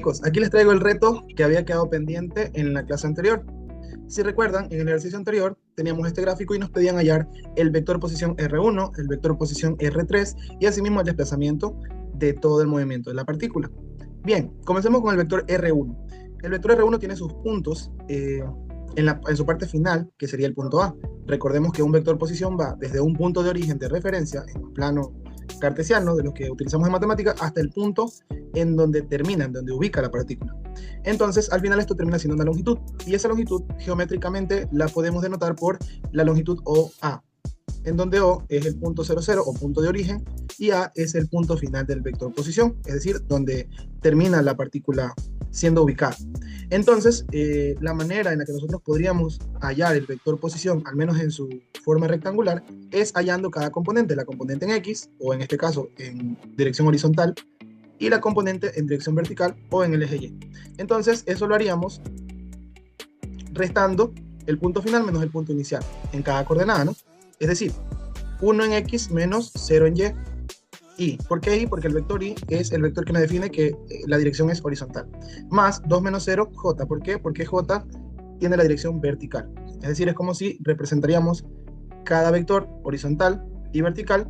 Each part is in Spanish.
chicos, aquí les traigo el reto que había quedado pendiente en la clase anterior. Si recuerdan, en el ejercicio anterior teníamos este gráfico y nos pedían hallar el vector posición R1, el vector posición R3 y asimismo el desplazamiento de todo el movimiento de la partícula. Bien, comencemos con el vector R1. El vector R1 tiene sus puntos en su parte final, que sería el punto A. Recordemos que un vector posición va desde un punto de origen de referencia en un plano cartesiano, de los que utilizamos en matemática, hasta el punto en donde termina, en donde ubica la partícula. Entonces, al final esto termina siendo una longitud, y esa longitud geométricamente la podemos denotar por la longitud OA, en donde O es el punto 00 o punto de origen, y A es el punto final del vector posición, es decir, donde termina la partícula siendo ubicada. Entonces, la manera en la que nosotros podríamos hallar el vector posición, al menos en su forma rectangular, es hallando cada componente, la componente en X, o en este caso en dirección horizontal, y la componente en dirección vertical o en el eje Y. Entonces, eso lo haríamos restando el punto final menos el punto inicial en cada coordenada, ¿no? Es decir, 1 en X menos 0 en Y. ¿Y por qué Y? Porque el vector Y es el vector que nos define que la dirección es horizontal. Más 2 menos 0, J. ¿Por qué? Porque J tiene la dirección vertical. Es decir, es como si representaríamos cada vector horizontal y vertical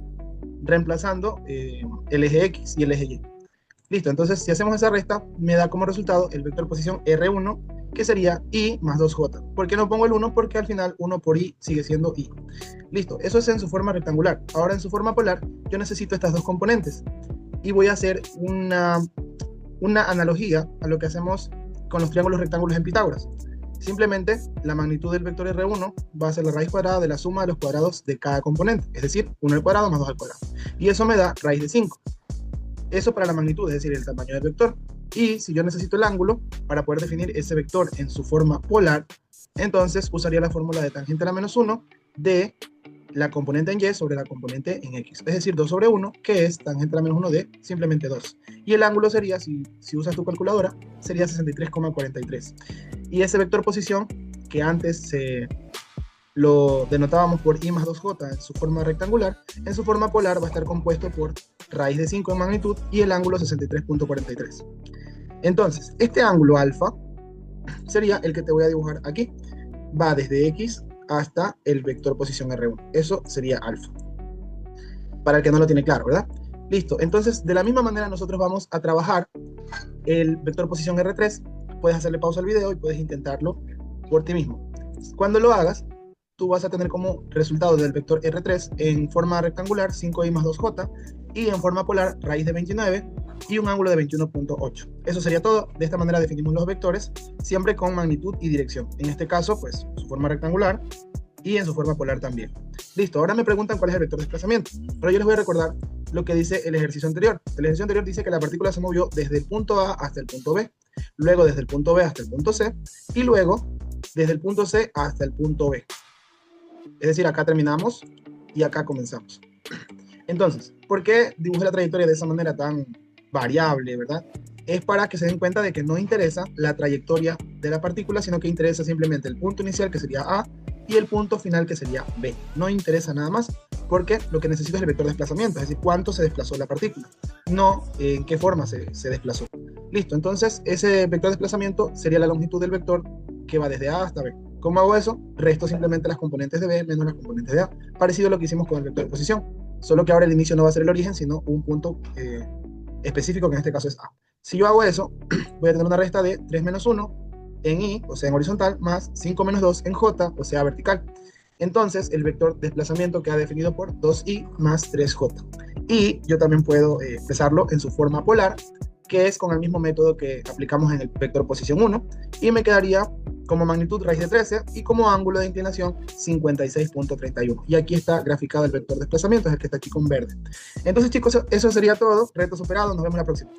reemplazando el eje X y el eje Y. Listo, entonces si hacemos esa resta, me da como resultado el vector posición R1, que sería Y más 2J. ¿Por qué no pongo el 1? Porque al final 1 por Y sigue siendo Y. Listo, eso es en su forma rectangular. Ahora en su forma polar, yo necesito estas dos componentes. Y voy a hacer una analogía a lo que hacemos con los triángulos rectángulos en Pitágoras. Simplemente la magnitud del vector R1 va a ser la raíz cuadrada de la suma de los cuadrados de cada componente. Es decir, 1 al cuadrado más 2 al cuadrado. Y eso me da raíz de 5. Eso para la magnitud, es decir, el tamaño del vector. Y si yo necesito el ángulo para poder definir ese vector en su forma polar, entonces usaría la fórmula de tangente a la menos 1 de la componente en Y sobre la componente en X. Es decir, 2 sobre 1, que es tangente a la menos 1 de simplemente 2. Y el ángulo sería, si usas tu calculadora, sería 63,43. Y ese vector posición, que antes lo denotábamos por I más 2J en su forma rectangular, en su forma polar va a estar compuesto por raíz de 5 en magnitud y el ángulo 63,43. Entonces, este ángulo alfa sería el que te voy a dibujar aquí. Va desde X hasta el vector posición R1. Eso sería alfa. Para el que no lo tiene claro, ¿verdad? Listo. Entonces, de la misma manera nosotros vamos a trabajar el vector posición R3. Puedes hacerle pausa al video y puedes intentarlo por ti mismo. Cuando lo hagas, tú vas a tener como resultado del vector R3 en forma rectangular 5i más 2j y en forma polar raíz de 29 y un ángulo de 21,8. Eso sería todo. De esta manera definimos los vectores siempre con magnitud y dirección. En este caso, pues, su forma rectangular y en su forma polar también. Listo, ahora me preguntan cuál es el vector de desplazamiento. Pero yo les voy a recordar lo que dice el ejercicio anterior. El ejercicio anterior dice que la partícula se movió desde el punto A hasta el punto B, luego desde el punto B hasta el punto C y luego desde el punto C hasta el punto B. Es decir, acá terminamos y acá comenzamos. Entonces, ¿por qué dibujé la trayectoria de esa manera tan variable, verdad? Es para que se den cuenta de que no interesa la trayectoria de la partícula, sino que interesa simplemente el punto inicial, que sería A, y el punto final, que sería B. No interesa nada más, porque lo que necesito es el vector de desplazamiento, es decir, cuánto se desplazó la partícula, no en qué forma se desplazó. Listo, entonces ese vector de desplazamiento sería la longitud del vector que va desde A hasta B. ¿Cómo hago eso? Resto simplemente las componentes de B menos las componentes de A, parecido a lo que hicimos con el vector de posición, solo que ahora el inicio no va a ser el origen, sino un punto específico, que en este caso es A. Si yo hago eso, voy a tener una resta de 3 menos 1 en Y, o sea en horizontal, más 5 menos 2 en J, o sea vertical. Entonces el vector de desplazamiento queda definido por 2i más 3j. Y yo también puedo expresarlo en su forma polar, que es con el mismo método que aplicamos en el vector posición 1, y me quedaría como magnitud raíz de 13 y como ángulo de inclinación 56,31. Y aquí está graficado el vector de desplazamiento, es el que está aquí con verde. Entonces, chicos, eso sería todo. Reto superado, nos vemos la próxima.